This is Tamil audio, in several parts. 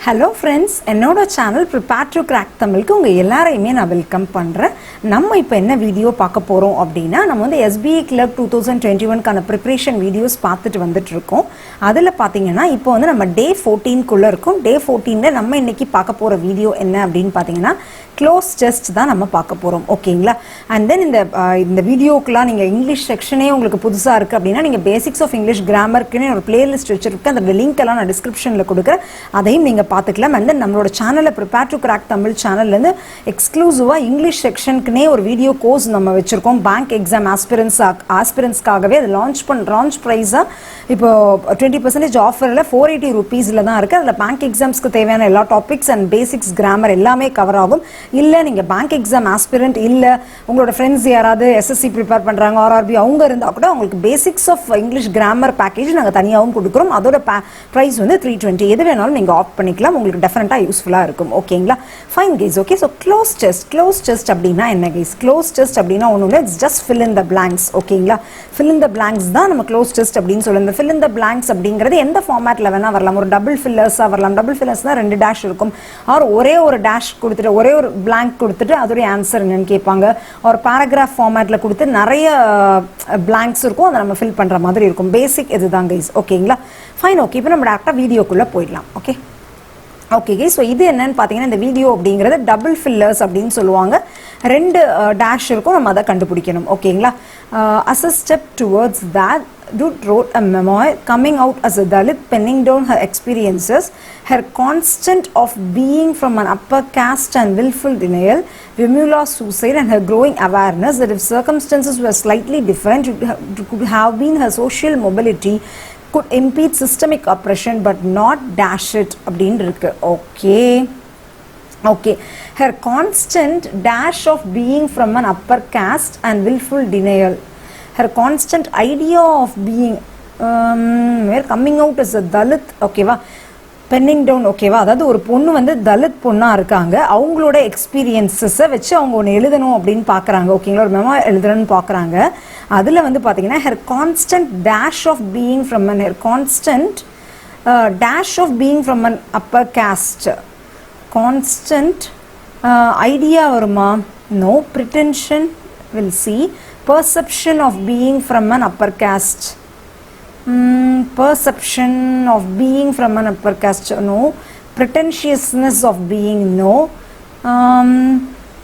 Hello friends, என்னோட சேனல் Prepare to Crack தமிழுக்கு உங்க எல்லாரையுமே நான் வெல்கம் பண்றேன். நம்ம இப்போ என்ன வீடியோ பார்க்க போறோம் அப்படினா நம்ம வந்து SBA Clerk 2021 கான preparation வீடியோஸ் பார்த்துட்டு வந்துட்டு இருக்கோம். அதுல பாத்தீங்கன்னா இப்போ வந்து நம்ம டே 14 குள்ள இருக்கோம். டே 14ல நம்ம இன்னைக்கு பார்க்க போற வீடியோ என்ன அப்படினு பாத்தீங்கன்னா க்ளோஸ் டெஸ்ட் தான் நம்ம பார்க்க போறோம். ஓகேங்களா? and then இந்த வீடியோக்குலாம் நீங்க இங்கிலீஷ் செக்ஷனே உங்களுக்கு புதுசா இருக்கு அப்படினா நீங்க பேசிக்ஸ் ஆஃப் இங்கிலீஷ் கிராமர்க்குன்னு ஒரு பிளேலிஸ்ட் வச்சிருக்கேன். அந்த லிங்க் எல்லாம் நான் டிஸ்கிரிப்ஷன்ல கொடுக்கிறேன். அதையும் நீங்க பார்த்துக்கலாம். and then நம்மளோட சேனல்ல Prepare to Crack தமிழ் சேனல்ல இருந்து எக்ஸ்க்ளூசிவா இங்கிலீஷ் செக்ஷனுக்குனே ஒரு வீடியோ கோர்ஸ் நம்ம வச்சிருக்கோம். பேங்க் எக்ஸாம் ஆஸ்பிரன்ட்ஸ்க்காகவே அது லான்ச் பிரைஸா இப்போ 20% ஆஃபர்ல 480 ரூபீஸ்ல தான் இருக்கு. அதுல பேங்க் எக்ஸாம்ஸ்க்கு தேவையான எல்லா டாபிக்ஸ் அண்ட் பேசிக்ஸ் கிராமர் எல்லாமே கவர் ஆகும். இல்ல நீங்க பேங்க் எக்ஸாம் ஆஸ்பிரண்ட் இல்ல உங்களோட ஃப்ரெண்ட்ஸ் யாராவது SSC ப்ரிப்பேர் பண்றாங்க RRB அவங்க இருந்தா கூட உங்களுக்கு basics of English grammar package நாங்க தனியாவும் கொடுக்குறோம். அதோட பிரைஸ் வந்து 320. எது வேணாலும் நீங்க ஆப்ட் பண்ணிக்கலாம். உங்களுக்கு டெஃபினட்டா யூஸ்ஃபுல்லா இருக்கும். ஓகேங்களா? Fine guys. Okay, so close test அப்படினா என்ன கைஸ்? க்ளோஸ் டெஸ்ட் அப்படினா ஒண்ணும் இல்ல, it's just fill in the blanks. ஓகேங்களா? fill in the blanks தான் நம்ம க்ளோஸ் டெஸ்ட் அப்படினு சொல்லுவோம். fill in the blanks அப்படிங்கிறது எந்த ஃபார்மட்ல வேணா வரலாம். ஒரு டபுள் ஃபில்லர்ஸா வரலாம். டபுள் ஃபில்லர்ஸ்னா 2 டேஷ் இருக்கும். ஆர் ஒரே ஒரு டேஷ் கொடுத்துட்டு ஒரே ஒரு blank கொடுத்துட்டு அதோட ஆன்சர் என்னன்னு கேட்பாங்க. ஒரு பாராகிராஃப் ஃபார்மட்ல கொடுத்து நிறைய blanks இருக்கும். அதை நம்ம ஃபில் பண்ற மாதிரி இருக்கும். பேசிக் இதுதான் கைஸ். ஓகேங்களா? ஃபைன். ஓகே, இப்போ நம்ம டேரக்டா வீடியோக்குள்ள போயிடலாம். ஓகே ஓகே, ஸோ இது என்னன்னு பார்த்தீங்கன்னா இந்த வீடியோ அப்படிங்கிறது டபுள் ஃபில்லர்ஸ் அப்படின்னு சொல்லுவாங்க. 2 டேஷ் இருக்கும். நம்ம அதை கண்டுபிடிக்கணும். ஓகேங்களா? as a step towards that, Dutt wrote a memoir coming out as a Dalit, penning down her experiences, her constant of being from an upper caste and willful denial, Vimula's suicide, and her growing awareness that if circumstances were slightly different, it could have been her social mobility could impede systemic oppression but not dash it அப்படினு இருக்கு. Okay, her constant dash of being from an upper caste and willful denial, her constant idea of being coming out as a Dalit. ஓகேவா? பென்னிங் டவுன். ஓகேவா? அதாவது ஒரு பொண்ணு வந்து தலித் பொண்ணா இருக்காங்க. அவங்களோட எக்ஸ்பீரியன்ஸஸை வச்சு அவங்க ஒன்று எழுதணும் அப்படின்னு பார்க்குறாங்க. ஓகேங்களா? ஒரு மெமோ எழுதுறன்னு பார்க்குறாங்க. அதில் வந்து பார்த்தீங்கன்னா her constant dash of being from an her constant dash of being from an upper caste. Constant idea வருமா? No. Pretension will see. perception of being from an upper caste. Perception of being from an upper caste, no. Pretentiousness of being, no.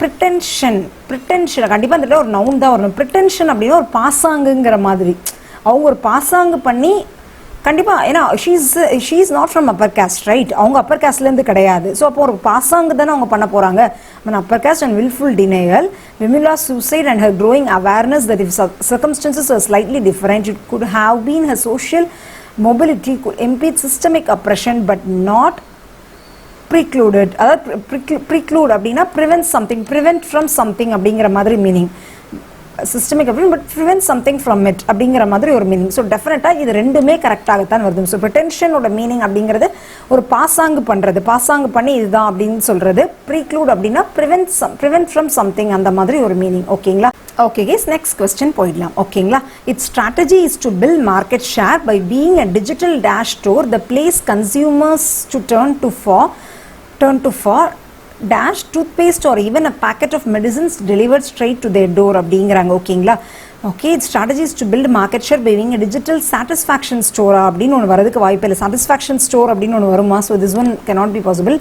pretension கண்டிப்பா இந்த ஒரு நவுன் தான் வரணும். pretension அப்படின்னா ஒரு பாசாங்குங்கிற மாதிரி. அவங்க ஒரு பாசாங்கு பண்ணி கண்டிப்பா, ஏன்னா she is not from upper caste, right? அவங்க upper casteல இருந்து கிடையாது. ஸோ அப்போ ஒரு பாசாங்கு தானே அவங்க பண்ண போறாங்க. upper caste and willful denial, Vimula's suicide and her growing awareness that if circumstances were slightly different, it could have been her social mobility could impede systemic oppression but not precluded. அதாவது preclude அப்படின்னா prevent from something அப்படிங்கிற மாதிரி மீனிங். சிஸ்டமிக் அப்படின்னு but prevent something from it அப்படிங்கிற மாதிரி ஒரு மீனிங். ஸோ டெஃபினட்டாக இது ரெண்டுமே கரெக்டாகத்தான் வருது. ஸோ ப்ரிட்டென்ஷனோட மீனிங் அப்படிங்கிறது ஒரு பாசாங்கு பண்ணுறது, பாசாங்கு பண்ணி இதுதான் அப்படின்னு சொல்கிறது. ப்ரீக்ளூட் அப்படின்னா ப்ரிவென்ட் ஃப்ரம் சம்திங், அந்த மாதிரி ஒரு மீனிங். ஓகேங்களா? ஓகே கேஸ், நெக்ஸ்ட் கொஸ்டின் போயிடலாம். ஓகேங்களா? Its strategy is to build market share by being a digital dash store the place consumers to turn to for dash toothpaste or even a packet of medicines delivered straight to their door அப்படிங்கிறாங்க. ஓகேங்களா? Okay, its strategy is to build market share by being a digital satisfaction store அப்படின்னு ஒன்று வரதுக்கு வாய்ப்பு இல்லை. satisfaction store அப்படின்னு ஒன்று வருமா? so this one cannot be possible.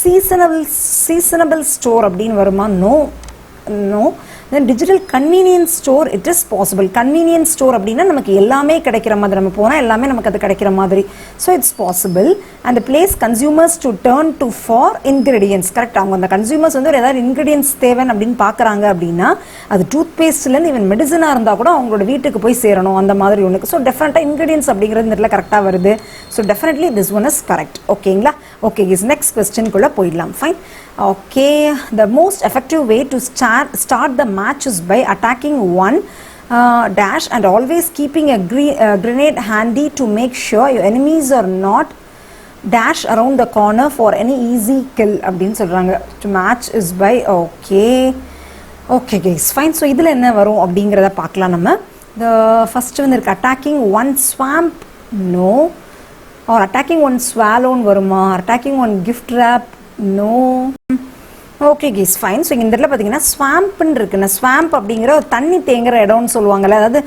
seasonable store அப்படின்னு வருமா? no. then digital convenience store, it is possible. convenience store அப்படின்னா நமக்கு எல்லாமே கிடைக்கிற மாதிரி, நம்ம போனால் எல்லாமே நமக்கு அது கிடைக்கிற மாதிரி. so it's possible. and the place consumers to turn to for ingredients. Correct. அவங்க அந்த கன்சியூமர்ஸ் வந்து ஏதாவது இன்கிரீடியன்ஸ் தேவைன்னு அப்படின்னு பார்க்குறாங்க அப்படின்னா அது டூத்பேஸ்ட்லேருந்து ஈவன் மெடிசனாக இருந்தால் கூட அவங்களோட வீட்டுக்கு போய் சேரணும், அந்த மாதிரி ஒன்று. ஸோ டெஃபினட்டாக இன்கிரீடியன்ஸ் அப்படிங்கிறது இந்த இடத்துல கரெக்டாக வருது. So definitely this one is correct. ஓகேங்களா? ஓகே இஸ் நெக்ஸ்ட் கொஸ்டின்குள்ளே போயிடலாம். Fine. Okay, the most effective way to start the match is by attacking one dash and always keeping a grenade handy to make sure your enemies are not dash around the corner for any easy kill அப்படின்னு சொல்றாங்க. To match is by okay guys, fine. so இதில் என்ன வரும் அப்படிங்கிறத பார்க்கலாம் நம்ம. The first one இருக்கு attacking one swamp, no. Or attacking one ஸ்வாலோன்னு வருமா? Attacking one gift wrap? No. Okay guys fine. So இந்த இடத்துல பார்த்தீங்கன்னா ஸ்வாம்ப்னு இருக்குண்ணா. ஸ்வாம்ப் அப்படிங்கிற ஒரு தண்ணி தேங்குற இடம்னு சொல்லுவாங்கல்ல, அதாவது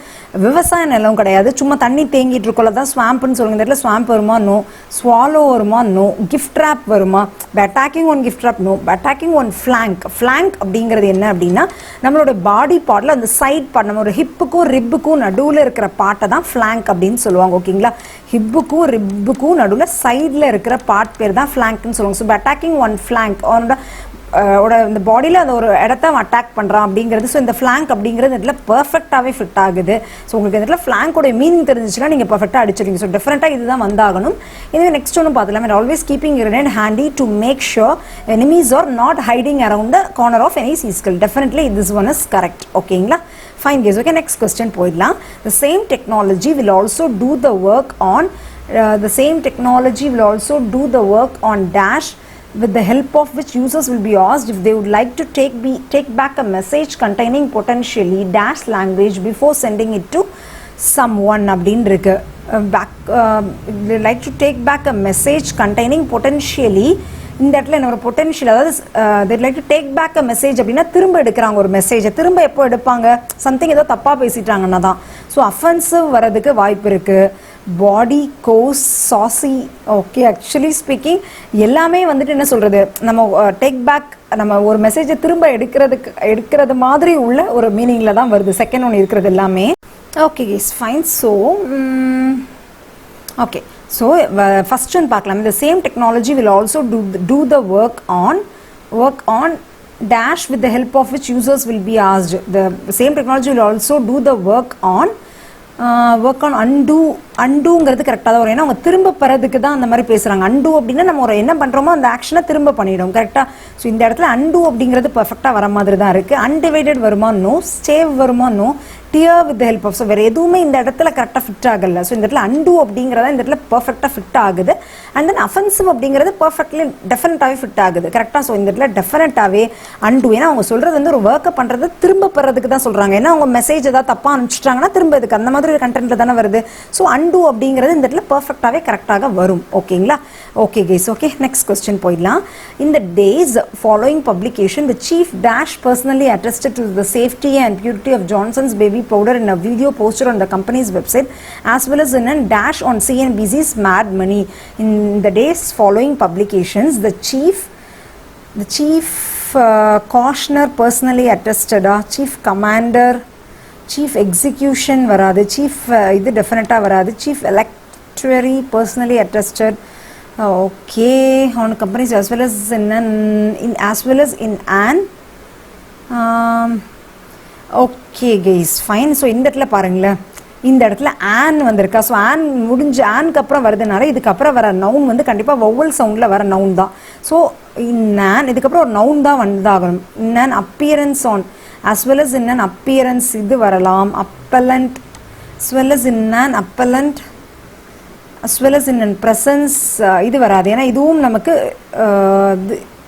விவசாய நிலம் கிடையாது, சும்மா தண்ணி தேங்கிட்டு இருக்கோம்ல தான் ஸ்வாம்ப்னு சொல்லுவாங்க. இந்த இடத்துல ஸ்வாம்ப் வருமா? நோ. ஸ்வாலோ வருமா? நோ. கிஃப்ட் ரேப் வருமா? Attacking one gift wrap? No. Attacking one flank. Flank அப்படிங்கிறது என்ன அப்படின்னா நம்மளோட பாடி பார்ட்டில் அந்த சைட் பார்ட், நம்ம ஒரு ஹிப்புக்கும் ரிப்புக்கும் நடுவில் இருக்கிற பார்ட்டை தான் ஃப்ளாங்க் அப்படின்னு சொல்லுவாங்க. ஓகேங்களா? ஹிப்புக்கும் ரிப்புக்கும் நடுவில் சைடில் இருக்கிற பார்ட் பேர் தான் ஃப்ளாங்க்னு சொல்லுவாங்க. ஸோ அட்டாக்கிங் ஒன் ஃப்ளாங்க் இந்த பாடியில் அந்த ஒரு இடத்த அட்டாக் பண்ணுறான் அப்படிங்கிறது. ஸோ இந்த ஃப்ளாங்க் அப்படிங்கிறது இதில் பர்ஃபெக்டாகவே ஃபிட் ஆகுது. ஸோ உங்களுக்கு இதில் ஃப்ளாங்கோட மீனிங் தெரிஞ்சிச்சுன்னா நீங்கள் பர்ஃபெக்டாக அடிச்சிருக்கீங்க. ஸோ டிஃப்ரெண்ட்டாக இதுதான் வந்தாகணும். இதுவே நெக்ஸ்ட் ஒன்று பார்த்துலாம், always keeping your hand handy to make sure enemies are not hiding around the corner of any சீஸ்கல். Definitely this one is correct. ஓகேங்களா? Fine guys. Okay, next question போயிடலாம். The same technology will also do the work on dash, with the help of which users will be asked if they would like to take back a message containing potentially dash language before sending it to someone அப்படின்னு இருக்கு. They like to take back a message containing potentially, இந்த இடத்துல என்ன ஒரு பொட்டன்ஷியல், அதாவது they like to take back a message அப்படின்னா திரும்ப எடுக்கிறாங்க ஒரு மெசேஜை. திரும்ப எப்போ எடுப்பாங்க? சம்திங் ஏதோ தப்பாக பேசிட்டாங்கன்னா தான். ஸோ அஃபென்சிவ் வரதுக்கு வாய்ப்பு இருக்குது. பாடி கோஸ் சாசி. ஓகே, ஆக்சுவலி ஸ்பீக்கிங் எல்லாமே வந்துட்டு என்ன சொல்கிறது, நம்ம டேக் பேக், நம்ம ஒரு மெசேஜை திரும்ப எடுக்கிறது மாதிரி உள்ள ஒரு மீனிங்கில் தான் வருது. செகண்ட் ஒன்று இருக்கிறது எல்லாமே. Okay is fine. So okay, so first ஒன்று பார்க்கலாம். இந்த same technology will also do the work on dash with the help of which users will be asked. The same technology will also do the work on அண்டுங்கிறது கரெக்டாக தான் வரும். ஏன்னா அவங்க திரும்ப பெறதுக்கு தான் அந்த மாதிரி பேசுகிறாங்க. அண்டு அப்படின்னா நம்ம ஒரு என்ன பண்ணுறோமோ அந்த ஆக்ஷனை திரும்ப பண்ணிவிடும். கரெக்டாக? ஸோ இந்த இடத்துல அண்டு அப்படிங்கிறது பர்ஃபெக்டாக வர மாதிரி தான் இருக்குது. அன்டிவைடட் வருமா? நோ. ஸ்டேவ் வருமா? No. Dear with help of. So வேறு எதுவுமே இந்த இடத்துல கரெக்டாக ஃபிட் ஆகலை. ஸோ இந்த இடத்துல அண்டு அப்படிங்கிறத இந்த இடத்துல பர்ஃபெக்டாக ஃபிட் ஆகுது. அண்ட் தென் அஃபென்சிவ் அப்படிங்கிறது பர்ஃபெக்ட்லி டெஃபினட்டாகவே ஃபிட் ஆகுது. கரெக்டாக? ஸோ இந்த இடத்துல டெஃபினட்டாகவே அண்டு. ஏன்னா அவங்க சொல்கிறது வந்து ஒரு ஒர்க்கை பண்ணுறது திரும்ப பெறதுக்கு தான் சொல்கிறாங்க. ஏன்னா அவங்க மெசேஜ் ஏதாவது தப்பாக அனுப்பிச்சிட்டாங்கன்னா திரும்ப இதுக்கு அந்த மாதிரி ஒரு கண்டென்ட்டில் தானே வருது. ஸோ அண்டு அப்படிங்கிறது இந்த இடத்துல பர்ஃபெக்டாகவே கரெக்டாக வரும். ஓகேங்களா? Okay guys. Okay, next question போயிடலாம். In the days following publication, the chief dash personally attested to the safety and purity of Johnson's baby powder in a video posted on the company's website, as well as in a dash on CNBC's Mad Money. In the days following publications, the chief cautioner personally attested. Chief commander, chief execution வராது. chief இது டெஃபினட்டாக வராது. chief electuary personally attested. Okay, on companies as well as in an okay guys, fine. So இந்த இடத்துல பாருங்களேன், இந்த இடத்துல ஆன் வந்திருக்கா. ஸோ ஆன் முடிஞ்சு ஆனுக்கு அப்புறம் வருதுனால இதுக்கப்புறம் வர நவுன் வந்து கண்டிப்பாக வௌவல் சவுண்டில் வர நவுன் தான். ஸோ இன் இதுக்கப்புறம் ஒரு நவுன் தான் வந்தாகணும். இன் an appearance on, as well as in an appearance இது வரலாம். appellant, as well as in an appellant, as well as in an presence இது வராது. ஏன்னா இதுவும் நமக்கு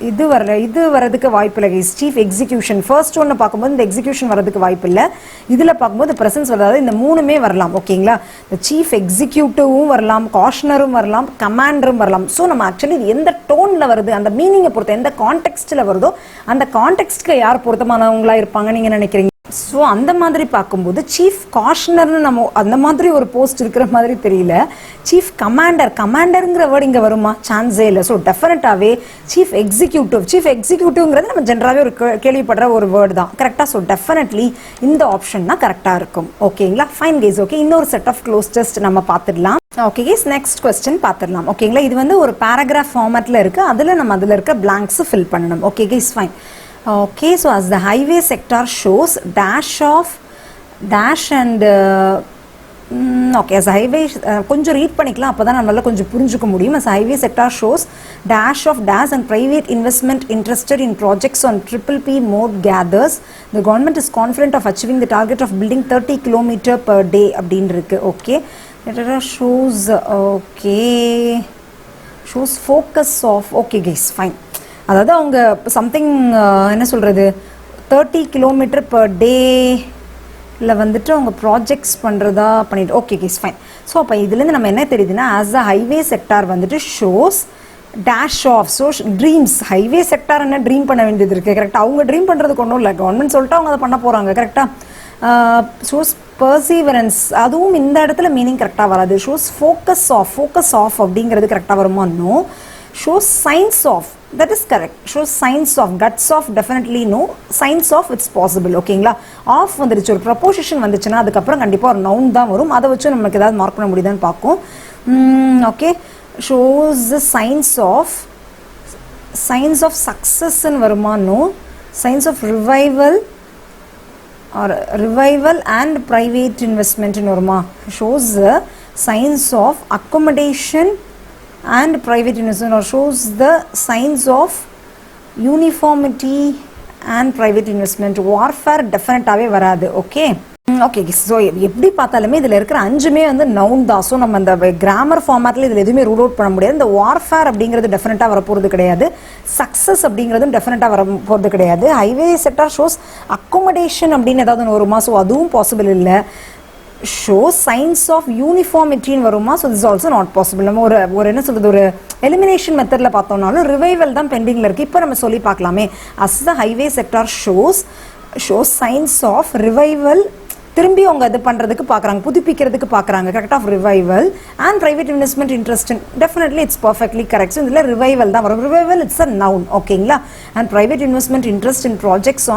இது வரல, இது வரதுக்கு வாய்ப்பு இல்லை. சீஃப் எக்ஸிக்யூஷன் ஃபர்ஸ்ட் ஒன்று பார்க்கும்போது இந்த எக்ஸிக்யூஷன் வரதுக்கு வாய்ப்பு இல்லை. இதில் பார்க்கும்போது பிரசன்ஸ் வராது. இந்த மூணுமே வரலாம். ஓகேங்களா? இந்த சீஃப் எக்ஸிக்யூட்டிவும் வரலாம், காஷனரும் வரலாம், கமாண்டரும் வரலாம். ஸோ நம்ம ஆக்சுவலி இது எந்த டோனில் வருது, அந்த மீனிங்கை பொறுத்த, எந்த கான்டெக்ஸ்டில் வருதோ அந்த கான்டெக்ஸ்ட்க்கு யார் பொருத்தமானவங்களாக இருப்பாங்க நீங்கள் நினைக்கிறீங்க? ஸோ அந்த மாதிரி பார்க்கும்போது சீஃப் காஷனர்னு நம்ம அந்த மாதிரி ஒரு போஸ்ட் இருக்கிற மாதிரி தெரியல. சீஃப் கமாண்டருங்கிற வேர்டு இங்கே வருமா? சான்ஸே இல்லை. ஸோ டெஃபினட்டாகவே சீஃப் எக்ஸிக்யூட்டிவ்ங்கிறது நம்ம ஜென்ரலாகவே ஒரு கேள்விப்படுற ஒரு வேர்டு தான். கரெக்டாக? ஸோ டெஃபினெட்லி இந்த ஆப்ஷன் தான் கரெக்டாக இருக்கும். ஓகேங்களா? Fine guys. ஓகே, இன்னொரு செட் ஆஃப் க்ளோஸ் டெஸ்ட் நம்ம பார்த்துடலாம். ஓகே கேஸ், நெக்ஸ்ட் கொஸ்டின் பார்த்துடலாம். ஓகேங்களா? இது வந்து ஒரு பேராகிராஃப் ஃபார்மேட்டில் இருக்குது. அதில் இருக்க பிளாங்க்ஸை ஃபில் பண்ணணும். Okay guys, fine. Okay, so as the highway sector shows dash and okay, as a highway கொஞ்சம் ரீட் பண்ணிக்கலாம், அப்போ தான் நம்மளால கொஞ்சம் புரிஞ்சுக்க முடியும். as highway sector shows dash and private investment interested in projects on PPP mode gathers, the government is confident of achieving the target of building 30 km per day அப்படின்னு இருக்கு. Okay, shows focus of. okay guys, fine. அதாவது அவங்க சம்திங் என்ன சொல்கிறது 30 கிலோமீட்டர் பர் டேயில் வந்துட்டு அவங்க ப்ராஜெக்ட்ஸ் பண்ணுறதா பண்ணிட்டு. Okay guys, fine. ஸோ அப்போ இதுலேருந்து நம்ம என்ன தெரியுதுன்னா ஆஸ் அ ஹைவே செக்டார் வந்துட்டு shows dash of so dreams highway sector என்ன ட்ரீம் பண்ண வேண்டியது இருக்குது கரெக்டாக அவங்க ட்ரீம் பண்ணுறதுக்கு ஒன்றும் இல்லை கவர்மெண்ட் சொல்லிட்டு அவங்க அதை பண்ண போகிறாங்க கரெக்டாக ஷோஸ் பர்சீவரன்ஸ் அதுவும் இந்த இடத்துல மீனிங் கரெக்டாக வராது ஷோஸ் ஃபோக்கஸ் ஆஃப் அப்படிங்கிறது கரெக்டாக வருமா இன்னும் shows signs of that is correct shows signs of guts of definitely no signs of it's possible ஓகேங்களா ஆஃப் வந்துருச்சு ஒரு ப்ரொபோசிஷன் வந்துச்சுன்னா அதுக்கப்புறம் கண்டிப்பாக ஒரு நவுன் தான் வரும் அதை வச்சு நமக்கு ஏதாவது மார்க் பண்ண முடியுதான்னு பார்க்கும் okay shows the signs of success ன்னு வருமா no signs of revival and private investment ன்னு வருமா shows the signs of accommodation and private investment or shows the signs of uniformity and private investment warfare definitely வராது ஓகே ஓகே ஸோ எப்படி பார்த்தாலுமே இதில் இருக்கிற அஞ்சுமே வந்து நவுன் தான் ஸோ நம்ம இந்த கிராமர் ஃபார்மேட்டில் இதில் எதுவுமே ரூல் அவுட் பண்ண முடியாது இந்த வார்ஃபேர் அப்படிங்கிறது டெஃபினட்டாக வரப்போகிறது கிடையாது சக்ஸஸ் அப்படிங்கிறதும் டெஃபினட்டாக வர போகிறது கிடையாது ஹைவே செக்டார் ஷோஸ் அக்கோமடேஷன் அப்படின்னு ஏதாவது ஒன்று வருமா ஸோ அதுவும் பாசிபிள் இல்லை ஷோ சைன்ஸ் ஆஃப் யூனிஃபார்மிட்டின்னு வருமா so this also not possible நம்ம ஒரு என்ன சொல்கிறது ஒரு எலிமினேஷன் மெத்தடில் பார்த்தோம்னாலும் ரிவைவல் தான் பெண்டிங்கில் இருக்குது இப்போ நம்ம சொல்லி பார்க்கலாமே as the highway sector shows signs of revival திரும்பி அவங்க இது பண்ணுறதுக்கு பார்க்குறாங்க புதுப்பிக்கிறதுக்கு பார்க்குறாங்க correct of revival and private investment interest definitely it's perfectly correct so இதில் ரிவைவல் தான் வரும் ரிவைவல் இட்ஸ் அ நவுன் ஓகேங்களா and private investment interest in projects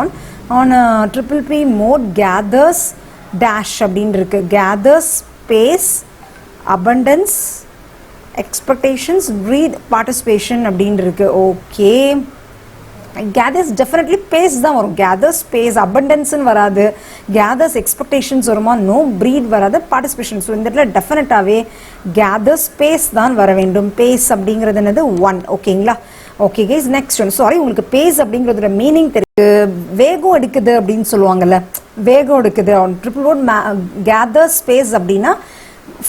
on triple B mode gathers dash அப்படின்னு இருக்கு gathers space abundance expectations breath participation அப்படின்னு இருக்கு ஓகே gathers definitely pace தான் வரும் gathers space abundance வராது gathers expectations வருமா no breed வராது participation ஸோ இந்த இடத்துல டெஃபினட்டாகவே gathers space தான் வர வேண்டும் pace அப்படிங்கிறது என்னது ஒன் ஓகேங்களா okay guys next one sorry உங்களுக்கு பேஸ் அப்படிங்கிறதோட மீனிங் தெரியுது வேகம் எடுக்குது அப்படின்னு சொல்லுவாங்கல்ல வேகம் எடுக்குது ட்ரிபிள் வோட் கேதர் ஸ்பேஸ் அப்படின்னா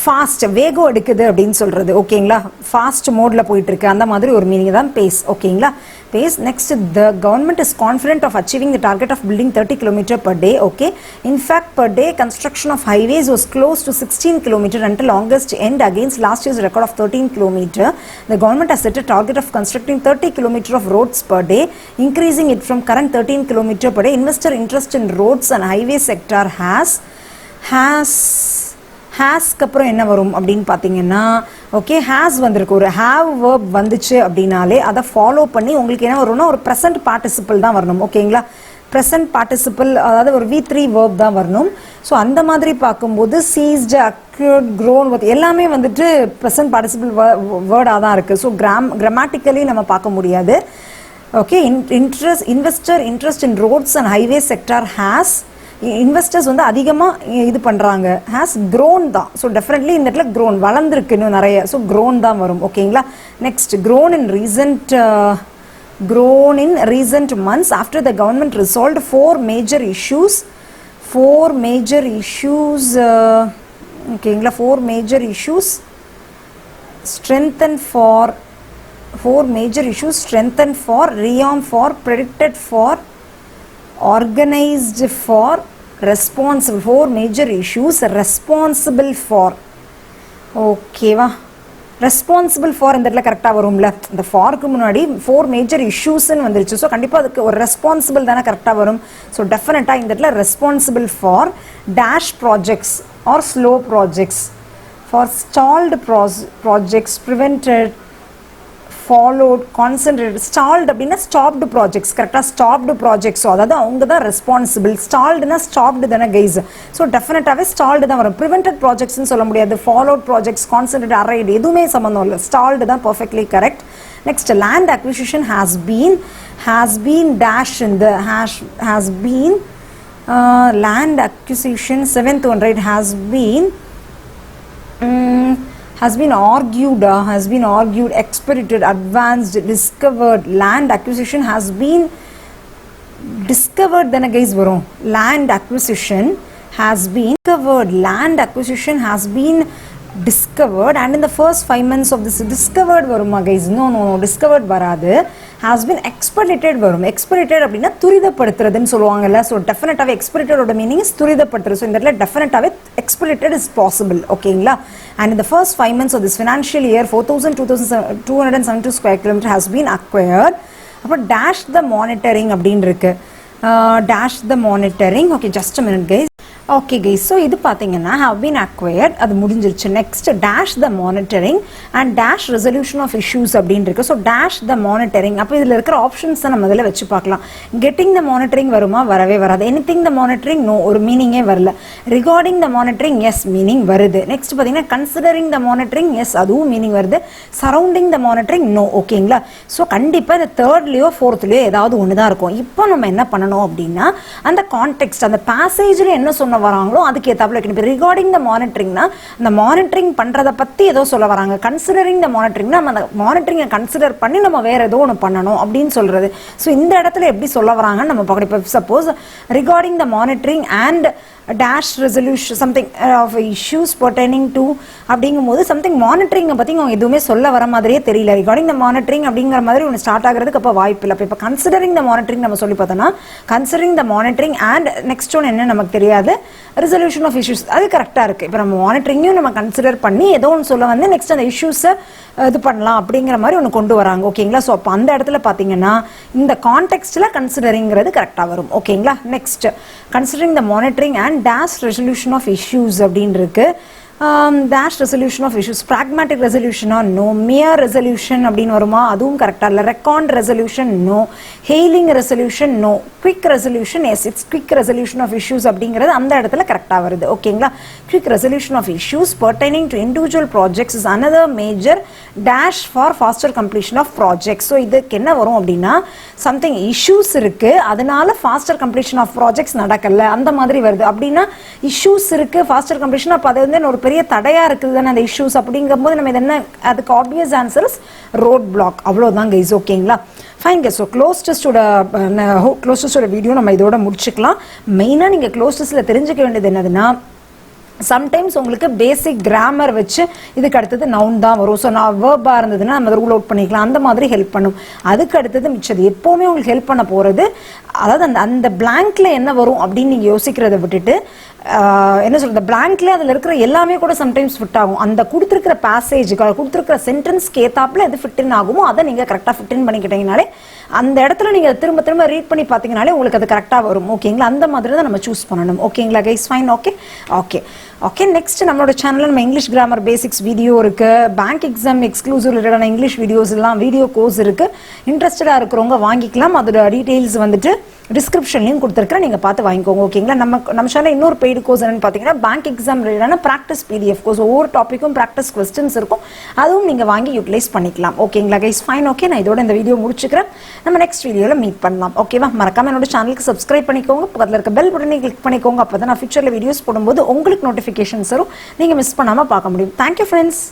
ஃபாஸ்ட் வேகம் எடுக்குது அப்படின்னு சொல்கிறது ஓகேங்களா ஃபாஸ்ட் மோடில் போயிட்டுருக்கு அந்த மாதிரி ஒரு மீனிங் தான் பேஸ் ஓகேங்களா pace next the government is confident of achieving the target of building 30 km per day okay in fact per day construction of highways was close to 16 km until August end against last year's record of 13 km. The government has set a target of constructing 30 km of roads per day, increasing it from current 13 km per day. Investor interest in roads and highway sector ஹேஸ்க்கு அப்புறம் என்ன வரும் அப்படின்னு பார்த்தீங்கன்னா ஓகே ஹேஸ் வந்திருக்கு ஒரு ஹேவ் வேர்ப் வந்துச்சு அப்படின்னாலே அதை ஃபாலோ பண்ணி உங்களுக்கு என்ன வரும்னா ஒரு ப்ரெசன்ட் பார்ட்டிசிபிள் தான் வரணும் ஓகேங்களா ப்ரெசன்ட் பார்ட்டிசிபிள் அதாவது ஒரு V3 வேர்ப் தான் வரணும் ஸோ அந்த மாதிரி பார்க்கும்போது சீஸ்டு அக்யூர்ட் க்ரோன் எல்லாமே வந்துட்டு ப்ரெசன்ட் பார்ட்டிசிபிள் வேர்டாக தான் இருக்குது ஸோ கிராமட்டிக்கலி நம்ம பார்க்க முடியாது okay investor interest in roads and highway sector has investors வந்து அதிகமாக இது பண்ணுறாங்க ஹேஸ் க்ரோன் தான் ஸோ டெஃபினெட்லி இந்த இடத்துல க்ரோன் வளர்ந்துருக்கு இன்னும் நிறைய ஸோ க்ரோன் தான் வரும் ஓகேங்களா next grown in recent months after the government resolved four major issues ஓகேங்களா four major issues strengthened for rearm for predicted for organized for responsible four major issues responsible for ஓகேவா ரெஸ்பான்சிபிள் ஃபார் இந்த இடத்துல கரெக்டாக வரும்ல இந்த ஃபார்க்கு முன்னாடி ஃபோர் மேஜர் இஷ்யூஸ்ன்னு வந்துருச்சு ஸோ கண்டிப்பாக அதுக்கு ஒரு ரெஸ்பான்சிபிள் தானே கரெக்டாக வரும் ஸோ டெஃபினட்டாக இந்த இடத்துல responsible for dash projects or slow projects for stalled projects prevented followed concentrate stalled அப்படின்னா ஸ்டாப்டு ப்ராஜெக்ட்ஸ் கரெக்டாக ஸ்டாப்டு ப்ராஜெக்ட்ஸோ அதாவது அவங்க தான் ரெஸ்பான்சிபிள் ஸ்டால்டுனா ஸ்டாப்டு தானே கைஸ் ஸோ டெஃபினட்டாகவே ஸ்டால்டு தான் வரும் ப்ரிவென்டட் ப்ராஜெக்ட்ஸ்னு சொல்ல முடியாது ஃபாலோட் ப்ராஜெக்ட்ஸ் கான்சன்ட்ரேட் அரைடு எதுவுமே சம்மந்தம் இல்லை ஸ்டால்டு தான் perfectly correct next land acquisition has been dash in the has been land acquisition seventh one right has been argued, expedited, advanced, discovered. Land acquisition has been discovered. Then guys, land acquisition has been discovered, and in the first 5 months of this discovered varuma guys. No, discovered varadu. Has been expedited varum. Expedited அப்படினா துரிதப்படுத்துறதுன்னு சொல்லுவாங்கல்ல. So definitely expedited ஓட meaning is துரிதப்படுத்துறது. So இந்த இடத்துல definitely expedited is possible. ஓகேங்களா? And in the first 5 months of this financial year 4,272 square kilometer has been acquired. அப்புறம் dash the monitoring அப்படின்னு இருக்கு. Dash the monitoring. Okay, just a minute guys. Okay guys, so இது பார்த்தீங்கன்னா have been acquired, அது முடிஞ்சிருச்சு. Next dash the monitoring and dash resolution of issues அப்படின்னு இருக்கு. So dash the monitoring. அப்போ இதில் இருக்கிற ஆப்ஷன்ஸ் நம்ம இதில் வச்சு பார்க்கலாம். getting the monitoring வருமா? வரவே வராது. anything the monitoring no, ஒரு மீனிங்கே வரல. regarding the monitoring yes, meaning வருது. நெக்ஸ்ட் பார்த்தீங்கன்னா considering the monitoring yes, அதுவும் மீனிங் வருது. surrounding the monitoring no. ஓகேங்களா? ஸோ கண்டிப்பாக இந்த தேர்ட்லேயோ ஃபோர்த்லேயோ ஏதாவது ஒன்று தான் இருக்கும். இப்போ நம்ம என்ன பண்ணணும் அப்படின்னா அந்த கான்டெக்ஸ்ட், அந்த பேசேஜில் என்ன சொன்ன வராங்களோ அதுக்கு ஏத்தாப்புல வைக்கணும். இப்போ ரிகார்டிங் த மானிட்டரிங்னா அந்த மானிட்டரிங் பண்றத பத்தி ஏதோ சொல்ல வராங்க. கன்சிடரிங் த மானிட்டரிங்னா நம்ம அந்த மானிட்டரிங்கை கன்சிடர் பண்ணி நம்ம வேற ஏதோ ஒன்று பண்ணணும் அப்படின்னு சொல்றது. ஸோ இந்த இடத்துல எப்படி சொல்ல வராங்கன்னு நம்ம பார்க்கணும். இப்போ suppose regarding the monitoring and dash resolution something of issues pertaining to அப்படிங்கும்போது சம்திங் மானிட்டரிங்கை பற்றி அவங்க எதுவுமே சொல்ல வர மாதிரியே தெரியல. ரிகார்டிங் த மானிட்டரிங் அப்படிங்கிற மாதிரி ஒன்று ஸ்டார்ட் ஆகிறதுக்கு அப்போ வாய்ப்பு இல்லை. இப்போ கன்சிடரிங் த மானிட்டரிங் நம்ம சொல்லி பார்த்தோன்னா considering the monitoring and next ஒன்று என்ன நமக்கு தெரியாது, ரெசல்யூஷன் ஆஃப் இஷ்யூஸ். அது கரெக்டாக இருக்குது. இப்போ நம்ம மானிட்டரிங்கையும் நம்ம கன்சிடர் பண்ணி ஏதோ ஒன்று சொல்ல வந்து நெக்ஸ்ட் அந்த இஷ்யூஸை இது பண்ணலாம் அப்படிங்கிற மாதிரி ஒன்று கொண்டு வராங்க. ஓகேங்களா? ஸோ அப்போ அந்த இடத்துல பார்த்தீங்கன்னா இந்த கான்டெக்ஸ்டில் கன்சிடரிங்கிறது கரெக்டாக வரும். ஓகேங்களா? Next considering the monitoring and dash resolution of issues அப்படின்னு இருக்கு. dash resolution of issues, pragmatic resolution or no, mere resolution அப்படின்னு வருமா? அதுவும் கரெக்டாக இல்லை. recond resolution no, hailing resolution no, quick resolution yes, it's quick resolution of issues அப்படிங்கிறது அந்த இடத்துல கரெக்டாக வருது. ஓகேங்களா? quick resolution of issues pertaining to individual projects is another major dash for faster completion of projects. So இதுக்கு என்ன வரும் அப்படின்னா சம்திங் இஷ்யூஸ் இருக்கு, அதனால ஃபாஸ்டர் கம்ப்ளீஷன் ஆஃப் ப்ராஜெக்ட்ஸ் நடக்கல அந்த மாதிரி வருது. அப்படின்னா இஷ்யூஸ் இருக்கு, ஃபாஸ்டர் கம்ப்ளீஷன், அப்போ அது வந்து ஒரு பெரிய தடையா இருக்குது தானே அந்த இஷ்யூஸ். அப்படிங்கும்போது நம்ம இது என்ன, அதுக்கு obvious answer is road block. அவ்வளோதான் கைஸ். ஓகேங்களா? Fine guys. ஸோ க்ளோஸ் டெஸ்டோட வீடியோ நம்ம இதோட முடிச்சுக்கலாம். மெயினாக நீங்கள் க்ளோஸ் டெஸ்ட்டில் தெரிஞ்சுக்க வேண்டியது என்னதுன்னா சம்டைம்ஸ் உங்களுக்கு பேசிக் கிராமர் வச்சு இதுக்கு அடுத்தது நவுன் தான் வரும். ஸோ நான் வேர்பாக இருந்ததுன்னா நம்ம ரூல் அவுட் பண்ணிக்கலாம், அந்த மாதிரி ஹெல்ப் பண்ணும். அதுக்கு அடுத்தது மிச்சது எப்போவுமே உங்களுக்கு ஹெல்ப் பண்ண போகிறது, அதாவது அந்த பிளாங்க்ல என்ன வரும் அப்படின்னு நீங்கள் யோசிக்கிறத விட்டுட்டு என்ன சொல்றது, பிளாங்க்ல அதில் இருக்கிற எல்லாமே கூட சம்டைம்ஸ் ஃபிட் ஆகும். அந்த கொடுத்துருக்கிற பேசேஜுக்கு கொடுத்துருக்கிற சென்டென்ஸ்க்கு ஏத்தாப்புல எது ஃபிட் இன் ஆகுமோ அதை நீங்கள் கரெக்டாக ஃபிட் இன் பண்ணிக்கிட்டீங்கனாலே அந்த இடத்துல நீங்கள் திரும்ப திரும்ப ரீட் பண்ணி பார்த்தீங்கனாலே உங்களுக்கு அது கரெக்டாக வரும். ஓகேங்களா? அந்த மாதிரி தான் நம்ம சூஸ் பண்ணணும். ஓகேங்களா guys? Fine. Okay okay okay next நம்மளோட சேனலில் நம்ம இங்கிலீஷ் கிராமர் பேசிக்ஸ் வீடியோ இருக்குது, பேங்க் எக்ஸாம் எக்ஸ்க்ளூசிவ் ரிலேட்டடான இங்கிலீஷ் வீடியோஸ் எல்லாம் வீடியோ கோர்ஸ் இருக்குது. இன்ட்ரெஸ்டடாக இருக்கிறவங்க வாங்கிக்கலாம். அதோட டீட்டெயில்ஸ் வந்துட்டு டிஸ்கிரிப்ஷன்லையும் கொடுத்துருக்கேன், நீங்கள் பார்த்து வாங்கிக்கோங்க. ஓகேங்களா? நம்ம சேனல் இன்னொரு பெய்டு கோர்ஸ் என்னன்னு பார்த்தீங்கன்னா பேங்க் எக்ஸாம் ரிலேட்டடான ப்ராக்டிஸ் பிடிஎஃப் கோர்ஸ். ஒவ்வொரு டாப்பிக்கும் ப்ராக்டிஸ் கொஸ்டின்ஸ் இருக்கும், அதுவும் நீங்கள் வாங்கி யூட்டிலைஸ் பண்ணிக்கலாம். ஓகேங்களா கைஸ்? ஃபைன். ஓகே, நான் இதோட இந்த வீடியோ முடிச்சுக்கிறேன். நம்ம நெக்ஸ்ட் வீடியோவில் மீட் பண்ணலாம். ஓகேவா? மறக்காம என்னோட சேனலுக்கு சப்ஸ்கிரைப் பண்ணிக்கோங்க, பக்கத்தில் இருக்க பெல் பட்டனை கிளிக் பண்ணிக்கோங்க. அப்போ தான் நான் ஃபியூச்சரில் வீடியோஸ் போடும்போது உங்களுக்கு நோட்டிஃபிகேஷன்ஸ் வரும், நீங்கள் மிஸ் பண்ணாமல் பார்க்க முடியும். Thank you friends.